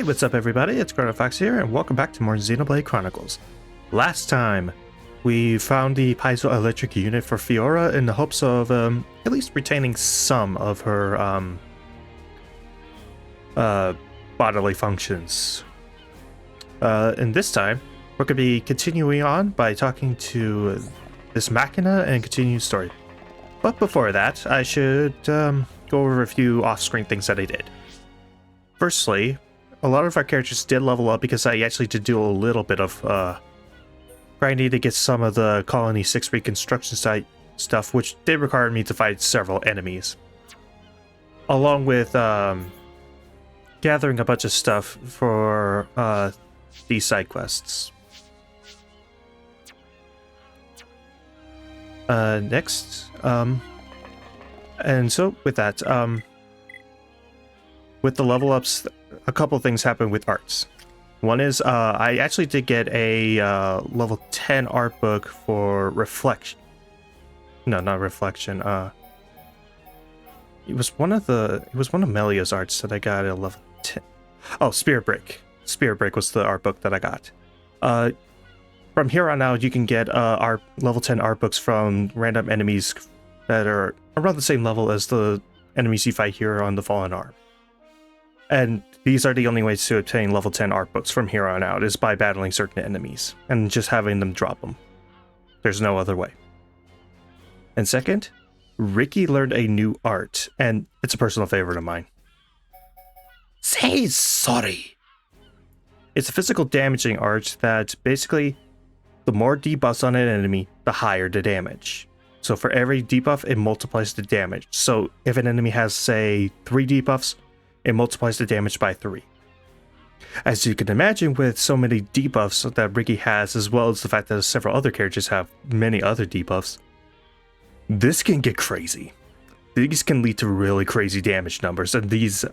Hey, what's up everybody? It's Chronicles here, and welcome back to more Xenoblade Chronicles. Last time, we found the piezoelectric unit for Fiora in the hopes of at least retaining some of her bodily functions. And this time, we're going to be continuing on by talking to this Machina and continue the story. But before that, I should go over a few off-screen things that I did. Firstly, a lot of our characters did level up because I actually did do a little bit of grinding to get some of the Colony 6 reconstruction site stuff, which did require me to fight several enemies. Along with gathering a bunch of stuff for these side quests. Next, and so with that, with the level ups, a couple things happen with arts. One is I actually did get a level 10 art book for reflection. No, not reflection. It was one of Melia's arts that I got at level 10. Oh, Spirit Break. Spirit Break was the art book that I got. From here on out, you can get art level 10 art books from random enemies that are around the same level as the enemies you fight here on the Fallen Arm. And these are the only ways to obtain level 10 art books from here on out, is by battling certain enemies and just having them drop them. There's no other way. And second, Ricky learned a new art, and it's a personal favorite of mine. Say sorry. It's a physical damaging art that basically, the more debuffs on an enemy, the higher the damage. So for every debuff, it multiplies the damage. So if an enemy has, say, 3 debuffs, it multiplies the damage by 3. As you can imagine, with so many debuffs that Ricky has, as well as the fact that several other characters have many other debuffs, this can get crazy. These can lead to really crazy damage numbers, and this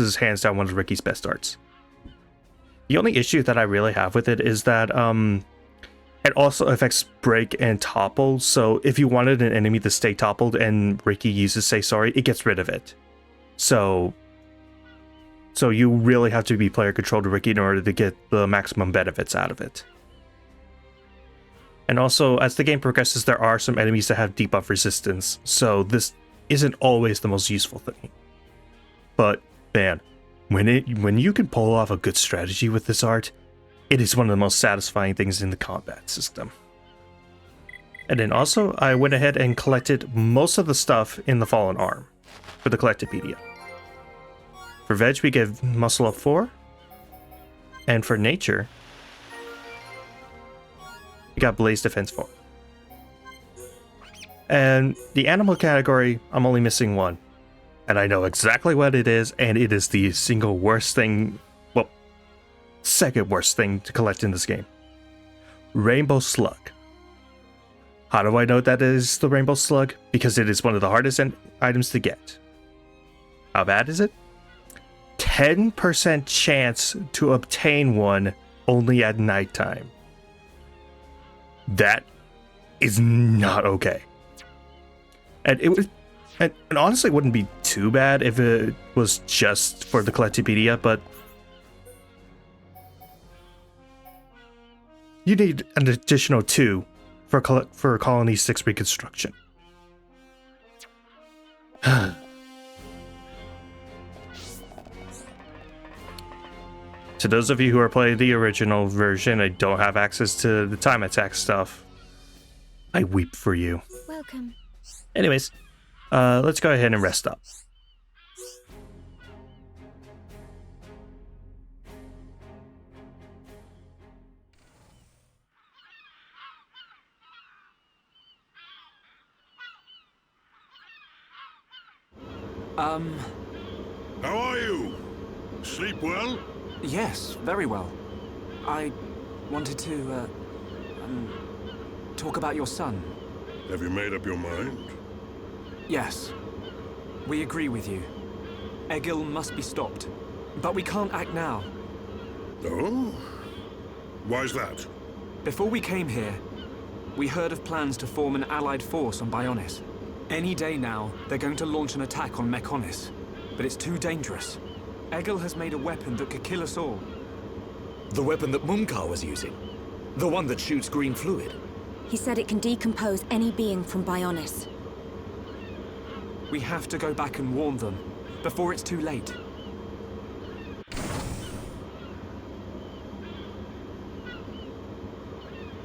is hands down one of Ricky's best arts. The only issue that I really have with it is that it also affects break and topple, so if you wanted an enemy to stay toppled and Ricky uses say sorry, it gets rid of it. So you really have to be player controlled Ricky in order to get the maximum benefits out of it. And also, as the game progresses, there are some enemies that have debuff resistance, so this isn't always the most useful thing. But man, when you can pull off a good strategy with this art, it is one of the most satisfying things in the combat system. And then also, I went ahead and collected most of the stuff in the Fallen Arm for the Collectopedia. For Veg, we get Muscle Up 4. And for Nature, we got Blaze Defense 4. And the animal category, I'm only missing one. And I know exactly what it is, and it is the single worst thing, well, second worst thing to collect in this game. Rainbow Slug. How do I know that it is the Rainbow Slug? Because it is one of the hardest items to get. How bad is it? 10% chance to obtain one only at nighttime. That is not okay. And it would, and honestly, it wouldn't be too bad if it was just for the Collectopedia, but you need an additional 2 for Colony 6 reconstruction. To those of you who are playing the original version and don't have access to the time attack stuff, I weep for you. Welcome. Anyways, let's go ahead and rest up. How are you? Sleep well? Yes, very well. I wanted to, talk about your son. Have you made up your mind? Yes. We agree with you. Egil must be stopped. But we can't act now. Oh? Why's that? Before we came here, we heard of plans to form an allied force on Bionis. Any day now, they're going to launch an attack on Mechonis. But it's too dangerous. Egil has made a weapon that could kill us all. The weapon that Mumkar was using? The one that shoots green fluid? He said it can decompose any being from Bionis. We have to go back and warn them, before it's too late.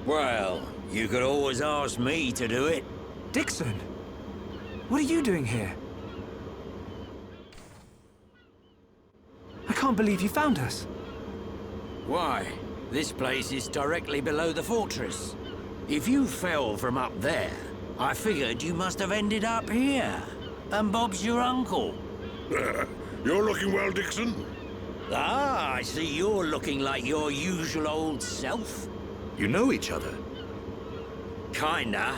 Well, you could always ask me to do it. Dixon! What are you doing here? I can't believe you found us. Why? This place is directly below the fortress. If you fell from up there, I figured you must have ended up here. And Bob's your uncle. You're looking well, Dixon. Ah, I see you're looking like your usual old self. You know each other? Kinda.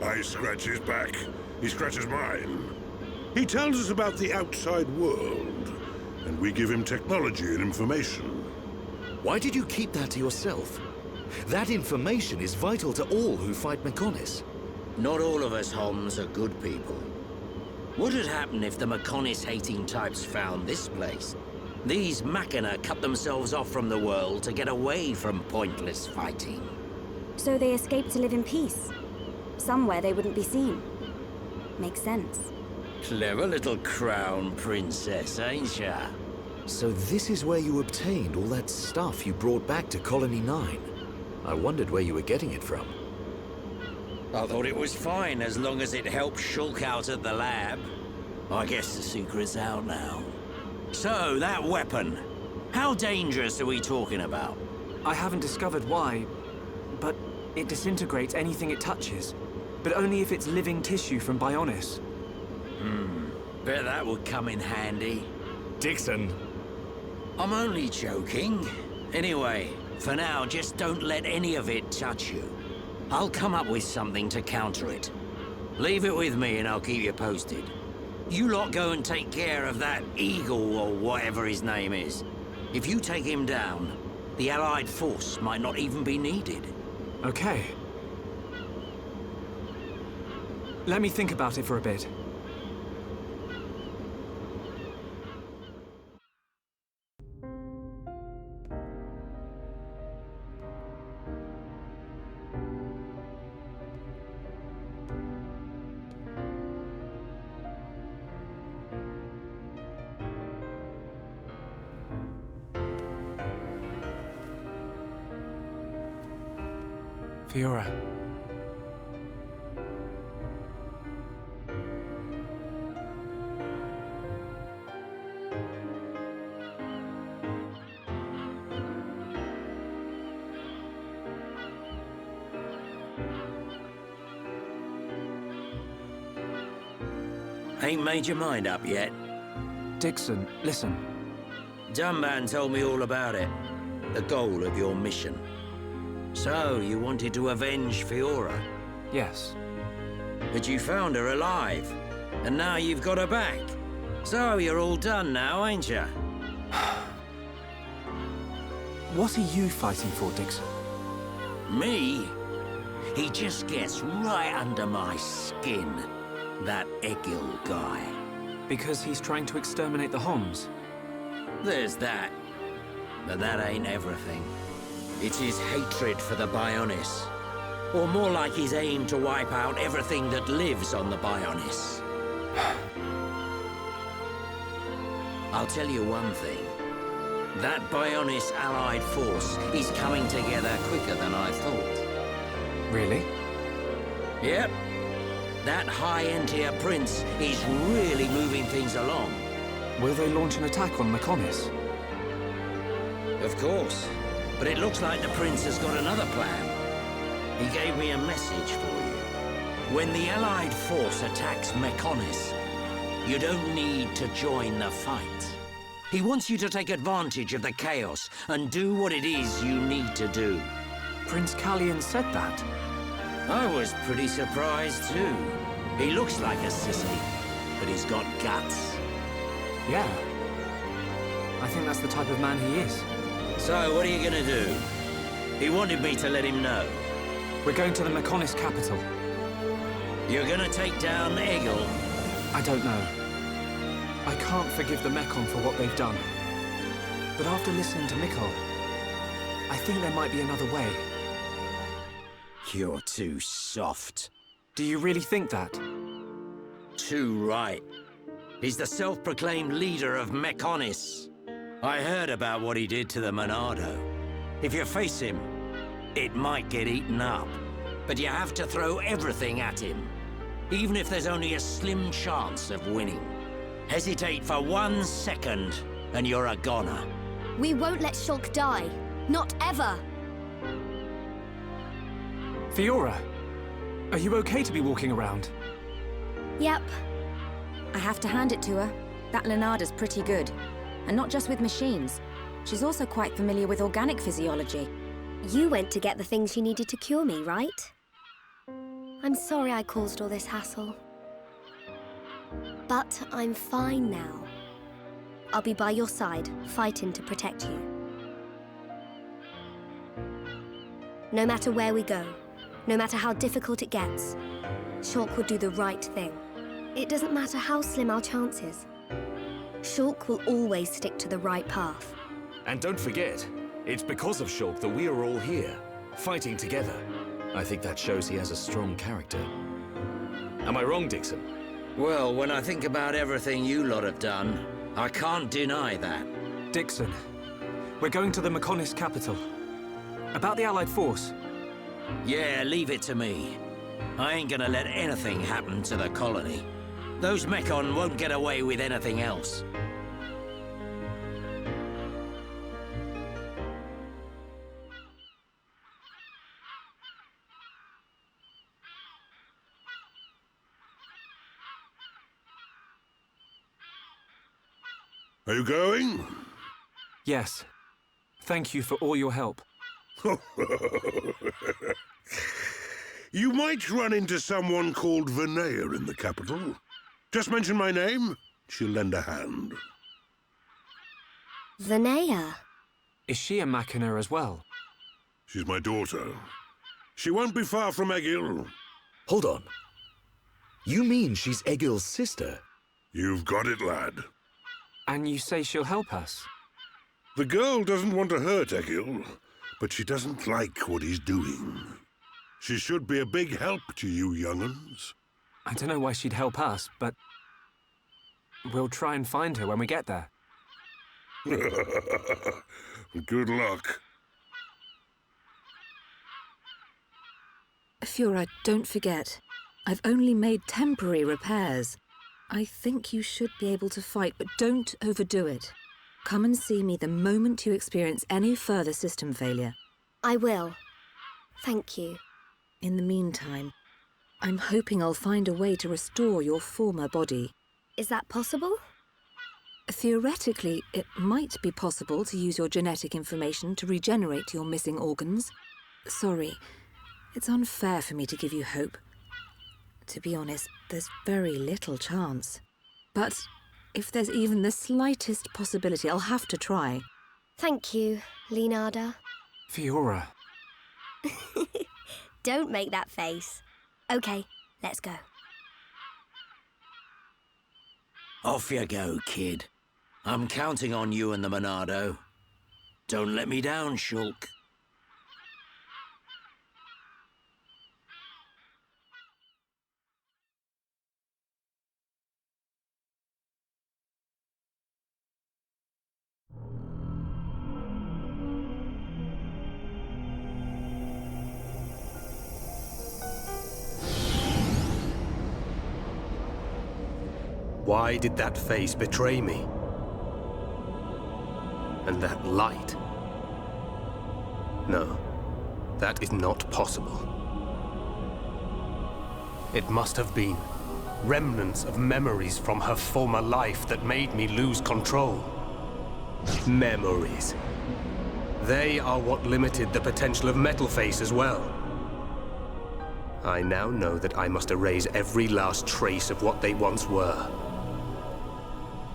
I scratch his back. He scratches mine. He tells us about the outside world, and we give him technology and information. Why did you keep that to yourself? That information is vital to all who fight Mechonis. Not all of us Homs are good people. What would happen if the Mechonis-hating types found this place? These Machina cut themselves off from the world to get away from pointless fighting. So they escaped to live in peace. Somewhere they wouldn't be seen. Makes sense. Clever little crown princess, ain't ya? So this is where you obtained all that stuff you brought back to Colony 9. I wondered where you were getting it from. I thought it was fine as long as it helped Shulk out at the lab. I guess the secret's out now. So, that weapon. How dangerous are we talking about? I haven't discovered why, but it disintegrates anything it touches. But only if it's living tissue from Bionis. Bet that would come in handy. Dixon! I'm only joking. Anyway, for now, just don't let any of it touch you. I'll come up with something to counter it. Leave it with me and I'll keep you posted. You lot go and take care of that Eagle or whatever his name is. If you take him down, the Allied force might not even be needed. Okay. Let me think about it for a bit. Fiora. Ain't made your mind up yet? Dixon, listen. Dunban told me all about it. The goal of your mission. So, you wanted to avenge Fiora? Yes. But you found her alive. And now you've got her back. So, you're all done now, ain't ya? What are you fighting for, Dixon? Me? He just gets right under my skin. That Egil guy. Because he's trying to exterminate the Homs. There's that. But that ain't everything. It's his hatred for the Bionis. Or more like his aim to wipe out everything that lives on the Bionis. I'll tell you one thing. That Bionis allied force is coming together quicker than I thought. Really? Yep. That high-end-tier prince is really moving things along. Will they launch an attack on Mechonis? Of course. But it looks like the prince has got another plan. He gave me a message for you. When the allied force attacks Mechonis, you don't need to join the fight. He wants you to take advantage of the chaos and do what it is you need to do. Prince Callian said that. I was pretty surprised too. He looks like a sissy, but he's got guts. Yeah. I think that's the type of man he is. So, what are you gonna do? He wanted me to let him know. We're going to the Mechonis capital. You're gonna take down Egil? I don't know. I can't forgive the Mekon for what they've done. But after listening to Mikol, I think there might be another way. You're too soft. Do you really think that? Too right. He's the self-proclaimed leader of Mekonis. I heard about what he did to the Monado. If you face him, it might get eaten up. But you have to throw everything at him, even if there's only a slim chance of winning. Hesitate for 1 second, and you're a goner. We won't let Shulk die. Not ever. Fiora, are you okay to be walking around? Yep. I have to hand it to her. That Lenarda's pretty good. And not just with machines. She's also quite familiar with organic physiology. You went to get the things you needed to cure me, right? I'm sorry I caused all this hassle. But I'm fine now. I'll be by your side, fighting to protect you. No matter where we go, no matter how difficult it gets, Shulk will do the right thing. It doesn't matter how slim our chances. Shulk will always stick to the right path. And don't forget, it's because of Shulk that we are all here, fighting together. I think that shows he has a strong character. Am I wrong, Dixon? Well, when I think about everything you lot have done, I can't deny that. Dixon, we're going to the Mekonis capital. About the Allied force. Yeah, leave it to me. I ain't gonna let anything happen to the colony. Those Mekon won't get away with anything else. Are you going? Yes. Thank you for all your help. You might run into someone called Vinaya in the capital. Just mention my name, she'll lend a hand. Vinaya. Is she a Machina as well? She's my daughter. She won't be far from Egil. Hold on. You mean she's Egil's sister? You've got it, lad. And you say she'll help us? The girl doesn't want to hurt Egil, but she doesn't like what he's doing. She should be a big help to you young'uns. I don't know why she'd help us, but we'll try and find her when we get there. Good luck. Fiora, don't forget. I've only made temporary repairs. I think you should be able to fight, but don't overdo it. Come and see me the moment you experience any further system failure. I will. Thank you. In the meantime, I'm hoping I'll find a way to restore your former body. Is that possible? Theoretically, it might be possible to use your genetic information to regenerate your missing organs. Sorry, it's unfair for me to give you hope. To be honest, there's very little chance. But if there's even the slightest possibility, I'll have to try. Thank you, Leonarda. Fiora. Don't make that face. Okay, let's go. Off you go, kid. I'm counting on you and the Monado. Don't let me down, Shulk. Why did that face betray me? And that light? No, that is not possible. It must have been remnants of memories from her former life that made me lose control. Memories. They are what limited the potential of Metalface as well. I now know that I must erase every last trace of what they once were.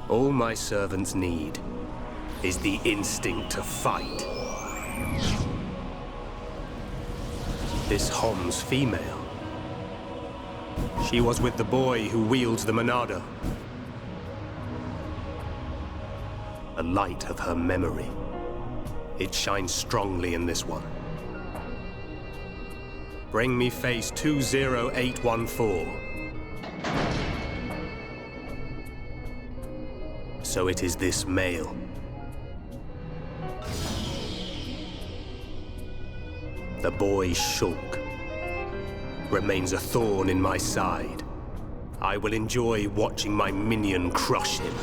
All my servants need is the instinct to fight. This Hom's female. She was with the boy who wields the Monado. a light of her memory. It shines strongly in this one. Bring me face 20814. So it is this male. The boy Shulk remains a thorn in my side. I will enjoy watching my minion crush him.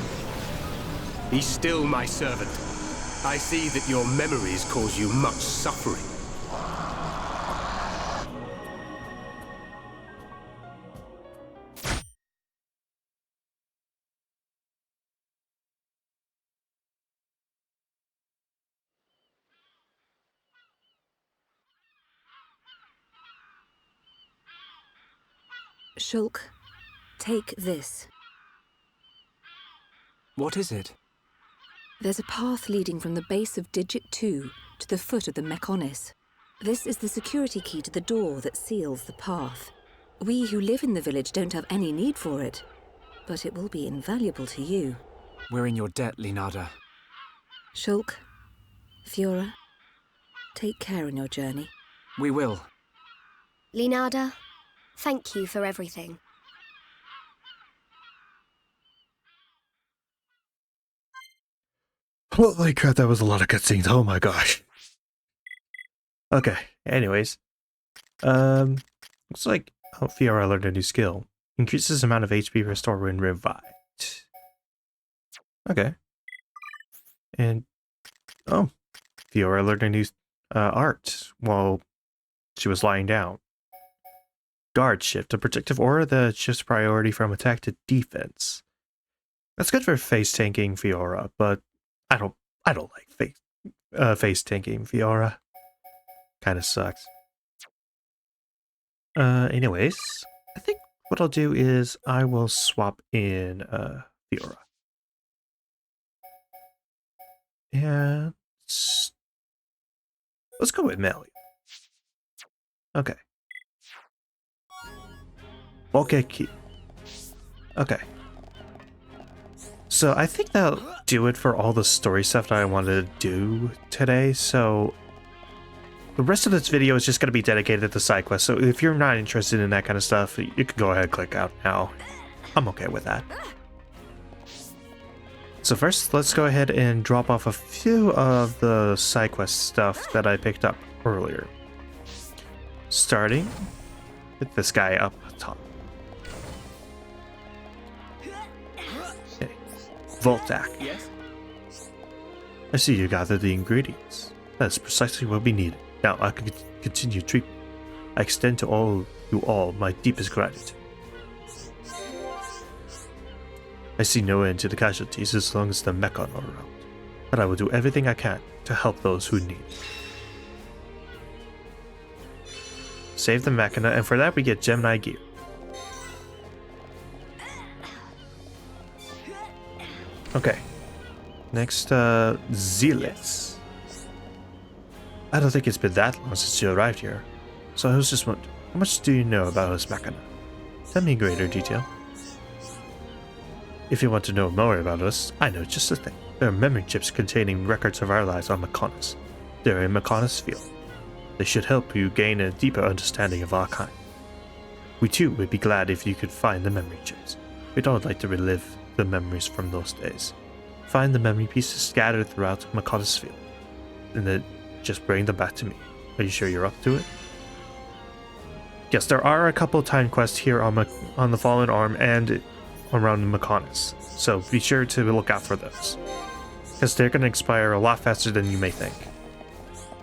Be still, my servant. I see that your memories cause you much suffering. Shulk, take this. What is it? There's a path leading from the base of Digit 2 to the foot of the Mechonis. This is the security key to the door that seals the path. We who live in the village don't have any need for it, but it will be invaluable to you. We're in your debt, Linada. Shulk, Fiora, take care on your journey. We will. Linada, thank you for everything. Holy crap, that was a lot of cutscenes. Oh my gosh. Okay, anyways. Looks like Fiora learned a new skill. Increases the amount of HP restored when revived. Okay. And, oh, Fiora learned a new art while she was lying down. Guard shift, a protective aura that shifts priority from attack to defense. That's good for face tanking Fiora, but I don't like face tanking Fiora. Kind of sucks. Anyways, I think what I'll do is I will swap in Fiora. And let's go with Melia. Okay. Okay, key. Okay. So I think that'll do it for all the story stuff that I wanted to do today. So the rest of this video is just going to be dedicated to side quests. So if you're not interested in that kind of stuff, you can go ahead and click out now. I'm okay with that. So first, let's go ahead and drop off a few of the side quest stuff that I picked up earlier. Starting with this guy up top. Voltac. Yes? I see you gathered the ingredients. That's precisely what we needed. Now I can continue treatment. I extend to you all my deepest gratitude. I see no end to the casualties as long as the Mechon are around, but I will do everything I can to help those who need. Save the Mechana, and for that we get Gemini gear. Okay. Next, Zealots. I don't think it's been that long since you arrived here, so I was just wondering, how much do you know about us Mechana? Tell me in greater detail. If you want to know more about us, I know just the thing. There are memory chips containing records of our lives on Mechonis. They're in Mechonis field. They should help you gain a deeper understanding of our kind. We too would be glad if you could find the memory chips. We'd all like to relive the memories from those days. Find the memory pieces scattered throughout Mechonis field, and then just bring them back to me. Are you sure you're up to it? Yes, there are a couple time quests here on the Fallen Arm and around Mechonis, so be sure to look out for those, because they're going to expire a lot faster than you may think.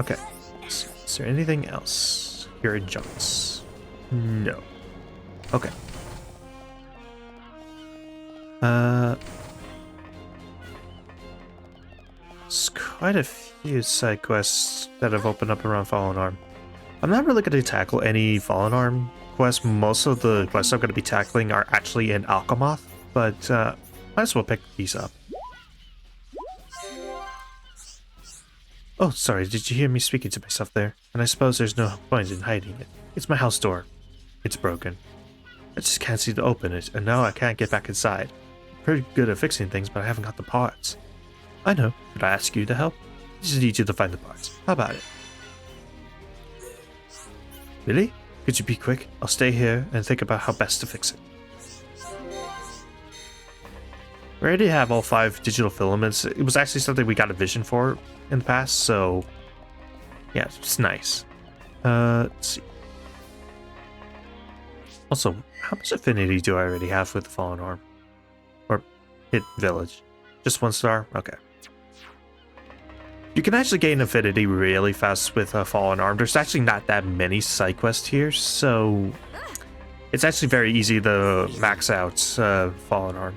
Okay, is there anything else here in Jones? No. Okay. There's quite a few side quests that have opened up around Fallen Arm. I'm not really going to tackle any Fallen Arm quests. Most of the quests I'm going to be tackling are actually in Alchemoth, but might as well pick these up. Oh, sorry, did you hear me speaking to myself there? And I suppose there's no point in hiding it. It's my house door. It's broken. I just can't seem to open it, and now I can't get back inside. I'm pretty good at fixing things, but I haven't got the parts. I know. Could I ask you to help? I just need you to find the parts. How about it? Really? Could you be quick? I'll stay here and think about how best to fix it. We already have all 5 digital filaments. It was actually something we got a vision for in the past, so yeah, it's nice. Let's see. Also, how much affinity do I already have with the Fallen Arm? Or Hit Village? Just 1 star? Okay. You can actually gain affinity really fast with Fallen Arm. There's actually not that many side quests here, so it's actually very easy to max out Fallen Arm.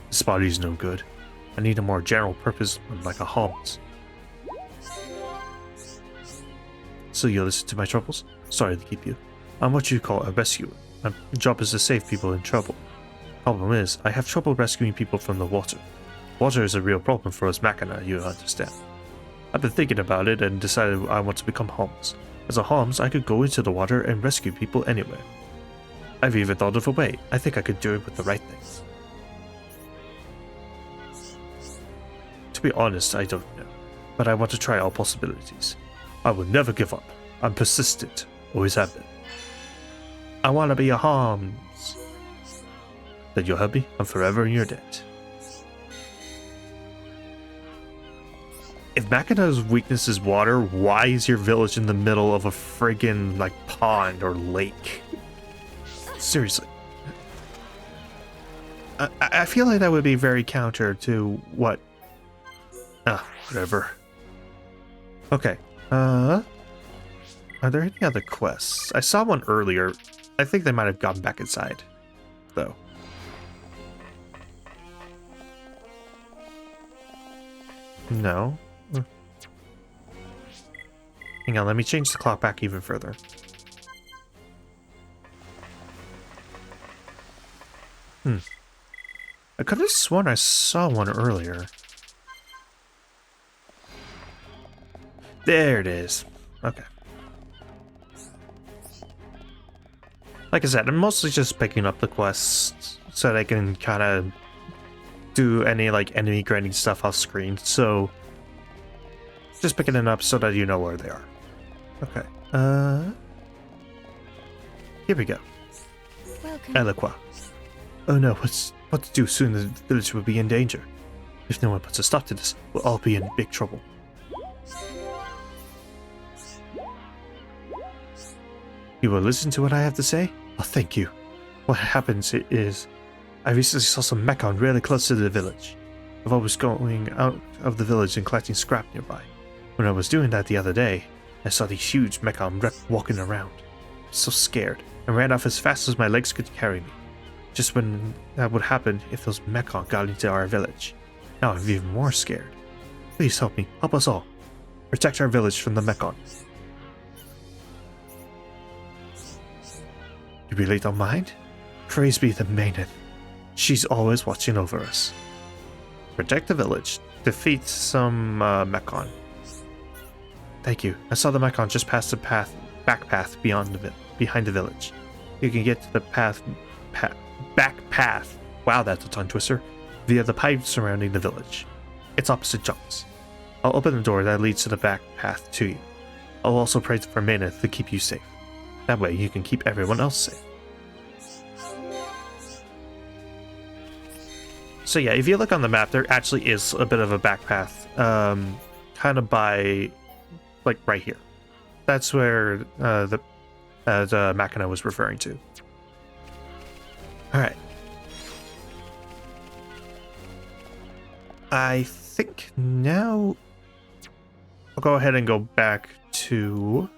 This body's no good. I need a more general purpose one like a Homs. So you listen to my troubles? Sorry to keep you. I'm what you call a rescuer. My job is to save people in trouble. Problem is, I have trouble rescuing people from the water. Water is a real problem for us Machina, you understand. I've been thinking about it and decided I want to become Homs. As a Homs, I could go into the water and rescue people anywhere. I've even thought of a way. I think I could do it with the right things. To be honest, I don't know, but I want to try all possibilities. I will never give up. I'm persistent, always have been. I want to be a Homs. Then you'll help me? I'm forever in your debt. If Machina's weakness is water, why is your village in the middle of a friggin' like pond or lake? Seriously. I feel like that would be very counter to what... whatever. Okay. Are there any other quests? I saw one earlier. I think they might have gotten back inside, though. No. Hang on, let me change the clock back even further. I could have sworn I saw one earlier. There it is. Okay. Like I said, I'm mostly just picking up the quests so that I can kind of do any like enemy grinding stuff off screen. So just picking it up so that you know where they are. Okay. Here we go. Welcome. Eloqua. Oh no, what to do? Soon the village will be in danger. If no one puts a stop to this, we'll all be in big trouble. You will listen to what I have to say? Oh, thank you. What happens is, I recently saw some mechon really close to the village. I've always going out of the village and collecting scrap nearby. When I was doing that the other day, I saw these huge mechon walking around. I was so scared, and ran off as fast as my legs could carry me. Just when that would happen if those mechon got into our village. Now I'm even more scared. Please help me, help us all. Protect our village from the mechon. You really don't mind? Praise be the Maiden. She's always watching over us. Protect the village. Defeat some mechon. Thank you. I saw the mechon just past the back path behind the village. You can get to the back path. Wow, that's a tongue twister. Via the pipe surrounding the village. It's opposite Junks. I'll open the door that leads to the back path to you. I'll also pray for Maneth to keep you safe. That way you can keep everyone else safe. So yeah, if you look on the map, there actually is a bit of a back path, kind of by, like, right here. That's where the Machina was referring to. Alright. I think now I'll go ahead and go back to...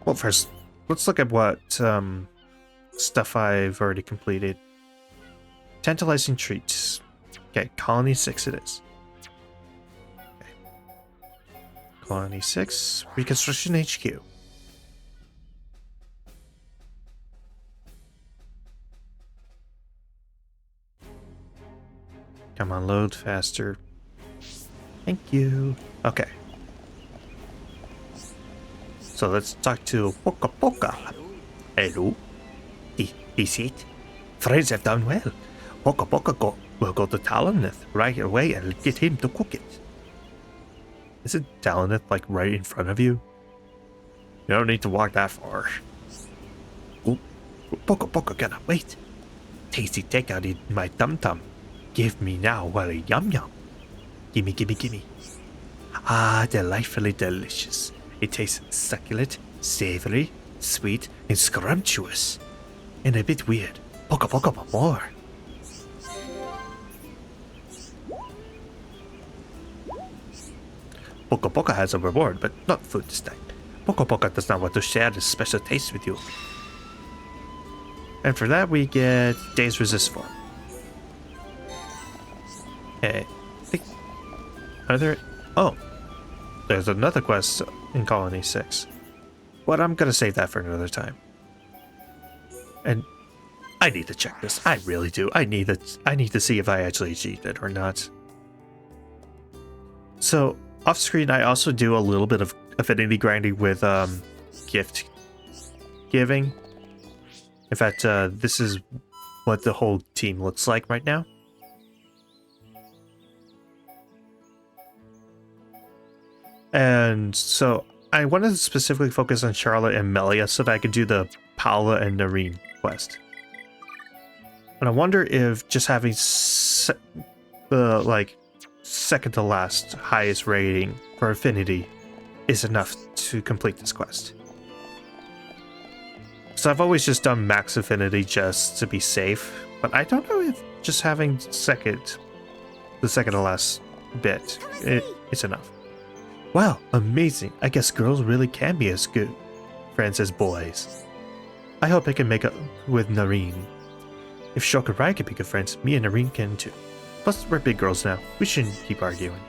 Well, first, let's look at what stuff I've already completed. Tantalizing treats. Okay, Colony 6 it is. Okay. Colony 6, Reconstruction HQ. Come on, load faster. Thank you. Okay. So let's talk to Poka Poka. Hello. Is it? Friends have done well. Poka Poka got We'll go to Talonith right away and get him to cook it. Isn't Talonith like right in front of you? You don't need to walk that far. Oh, Poco gotta wait. Tasty takeout in my tum-tum. Give me now while a yum-yum. Gimme. Ah, delightfully delicious. It tastes succulent, savory, sweet, and scrumptious. And a bit weird. Poco more. Poco has a reward, but not food this time. Poco does not want to share this special taste with you. And for that, we get Days Resist form. Okay. Are there... Oh. There's another quest in Colony 6. But I'm gonna save that for another time. And I need to check this. I really do. I need to see if I actually achieved it or not. So, off screen, I also do a little bit of affinity grinding with gift giving. In fact, this is what the whole team looks like right now. And so I wanted to specifically focus on Charlotte and Melia so that I could do the Paula and Nareen quest. And I wonder if just having the second to last highest rating for affinity is enough to complete this quest. So I've always just done max affinity just to be safe, but I don't know if just having the second to last bit it's enough. Wow, amazing. I guess girls really can be as good friends as boys. I hope I can make up with Nareen. If Shulk and Ryan can be good friends, me and Nareen can too. Plus, we're big girls now. We shouldn't keep arguing.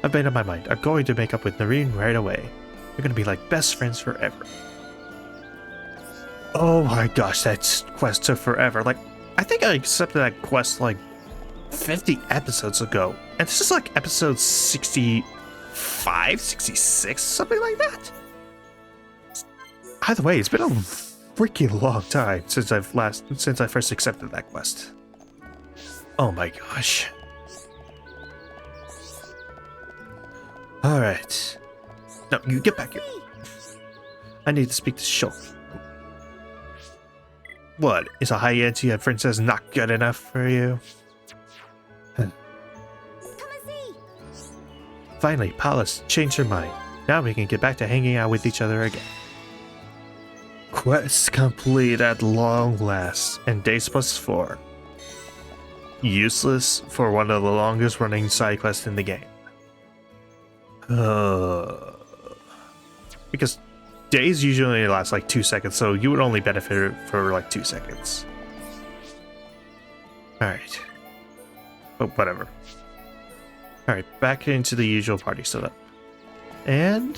I've made up my mind. I'm going to make up with Nareen right away. We're going to be like best friends forever. Oh my gosh, that quest took forever. I think I accepted that quest 50 episodes ago. And this is episode 65, 66, something like that. Either way, it's been a freaking long time since I first accepted that quest. Oh my gosh. Alright. No, you get back here. I need to speak to Shulk. What? Is a high ante princess not good enough for you? Finally, Palace changed her mind. Now we can get back to hanging out with each other again. Quest complete at long last, and days +4. Useless for one of the longest running side quests in the game. Because days usually last 2 seconds, so you would only benefit for 2 seconds. Alright. But whatever. Alright, back into the usual party setup. And...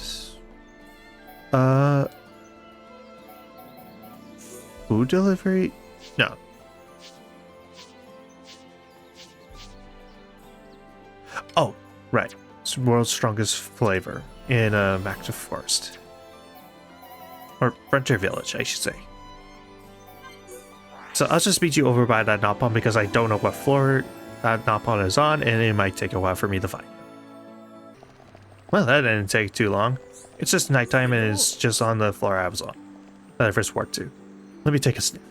food delivery? No. Oh, right. It's world's strongest flavor in Macta Forest. Or Frontier Village, I should say. So I'll just meet you over by that Nopon because I don't know what floor that Nopon is on, and it might take a while for me to find. Well, that didn't take too long. It's just nighttime and it's just on the floor I was on that I first walked to. Let me take a sniff.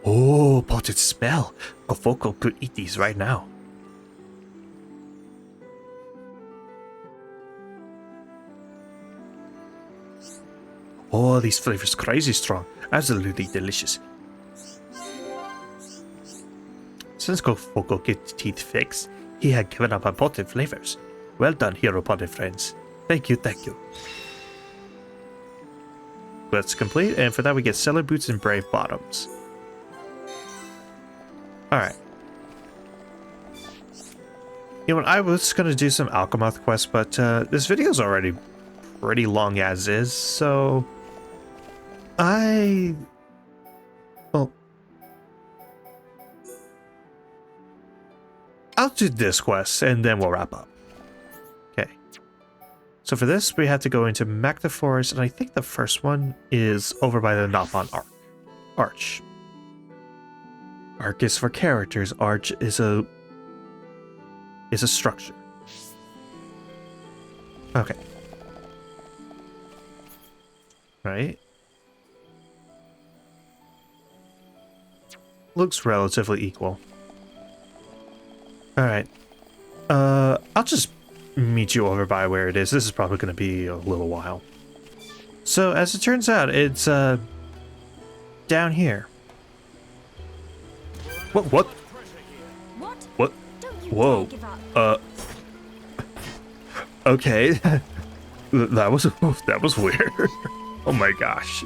Oh, potent smell. Kofoko could eat these right now. Oh, these flavors crazy strong. Absolutely delicious. Since Kofoko gets teeth fixed, he had given up on potent flavors. Well done, hero potted friends. Thank you, thank you. Quest complete, and for that we get Cellar Boots and Brave Bottoms. Alright. You know what, I was gonna do some Alchemoth quests, but this video's already pretty long as is, so... Well... I'll do this quest, and then we'll wrap up. Okay. So for this, we have to go into Macta Forest, and I think the first one is over by the Nopon Arch. Arch is for characters. Arch is a is a structure. Okay. Right. Looks relatively equal. Alright. I'll just meet you over by where it is. This is probably going to be a little while. So, as it turns out, it's, down here. What? What? What? Don't you Whoa. dare give up. Okay. That was weird. Oh my gosh.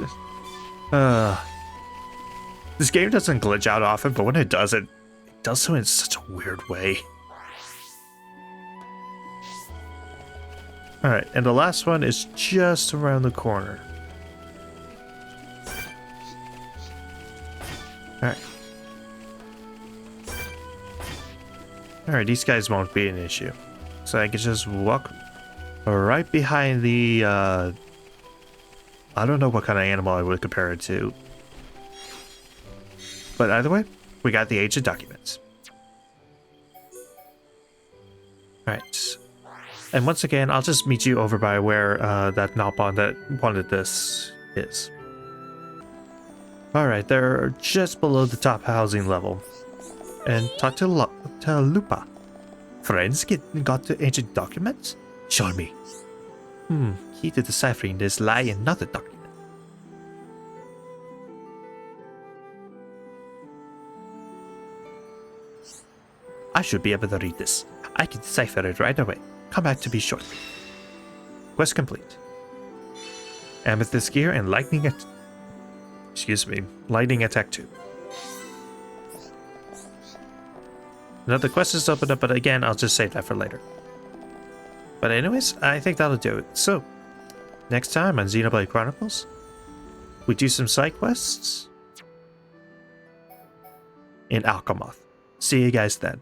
This game doesn't glitch out often, but when it does so in such a weird way. Alright, and the last one is just around the corner. Alright. Alright, these guys won't be an issue. So I can just walk right behind the, I don't know what kind of animal I would compare it to. But either way, we got the ancient documents. Alright. And once again, I'll just meet you over by where that Nalpon that wanted this is. Alright, they're just below the top housing level. And talk to Lupa. Friends got the ancient documents? Show me. Key to deciphering this lie in another document. I should be able to read this. I can decipher it right away. Come back to be shortly. Quest complete. Amethyst gear and lightning attack 2. Another quest is opened up, but again, I'll just save that for later. But anyways, I think that'll do it. So, next time on Xenoblade Chronicles, we do some side quests in Alchemoth. See you guys then.